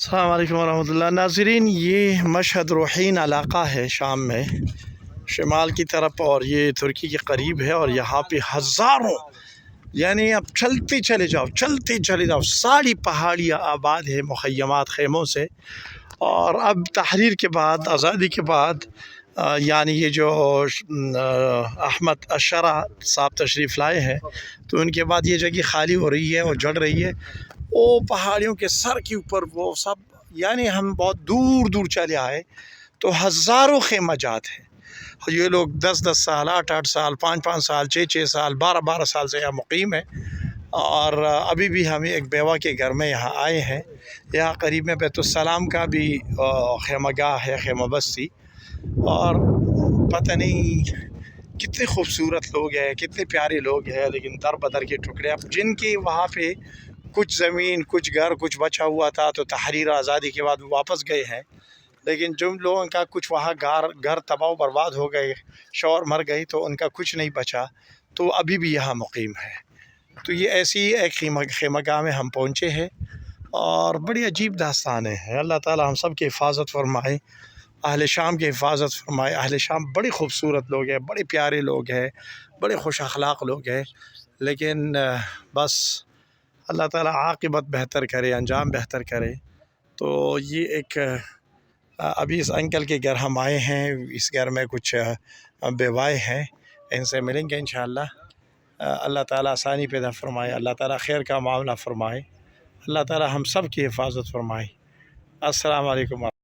السلام علیکم ورحمۃ اللہ ناظرین، یہ مشہد روحین علاقہ ہے شام میں شمال کی طرف، اور یہ ترکی کے قریب ہے، اور یہاں پہ ہزاروں، یعنی اب چلتے چلے جاؤ ساری پہاڑیاں آباد ہے مخیمات خیموں سے۔ اور اب تحریر کے بعد، آزادی کے بعد، یعنی یہ جو احمد الشرع صاحب تشریف لائے ہیں، تو ان کے بعد یہ جگہ خالی ہو رہی ہے اور جڑ رہی ہے۔ وہ پہاڑیوں کے سر کے اوپر وہ سب، یعنی ہم بہت دور دور چلے آئے تو ہزاروں خیمہ جات ہیں۔ یہ لوگ 10 سال، 8 سال، 5 سال، 6 سال، 12 سال سے یہاں مقیم ہیں۔ اور ابھی بھی ہم ایک بیوہ کے گھر میں یہاں آئے ہیں۔ یہاں قریب میں بیت السلام کا بھی خیمہ گاہ ہے، خیمہ بستی، اور پتہ نہیں کتنے خوبصورت لوگ ہیں، کتنے پیارے لوگ ہیں، لیکن در بدر کے ٹکڑے اب جن کی وہاں پہ کچھ زمین، کچھ گھر، کچھ بچا ہوا تھا تو تحریر آزادی کے بعد واپس گئے ہیں، لیکن جن لوگوں کا کچھ وہاں گھر تباہ و برباد ہو گئے، شوہر مر گئی تو ان کا کچھ نہیں بچا، تو ابھی بھی یہاں مقیم ہے۔ تو یہ ایسی ایک خیمہ گاہ میں ہم پہنچے ہیں، اور بڑی عجیب داستانیں ہیں۔ اللہ تعالی ہم سب کی حفاظت فرمائے، اہل شام کی حفاظت فرمائے۔ اہل شام بڑے خوبصورت لوگ ہیں، بڑے پیارے لوگ ہیں، بڑے خوش اخلاق لوگ ہیں، لیکن بس اللہ تعالیٰ عاقبت بہتر کرے، انجام بہتر کرے۔ تو یہ ایک ابھی اس انکل کے گھر ہم آئے ہیں، اس گھر میں کچھ بیوائے ہیں، ان سے ملیں گے انشاءاللہ۔ اللہ تعالیٰ آسانی پیدا فرمائے، اللہ تعالیٰ خیر کا معاملہ فرمائے، اللہ تعالیٰ ہم سب کی حفاظت فرمائے۔ السلام علیکم۔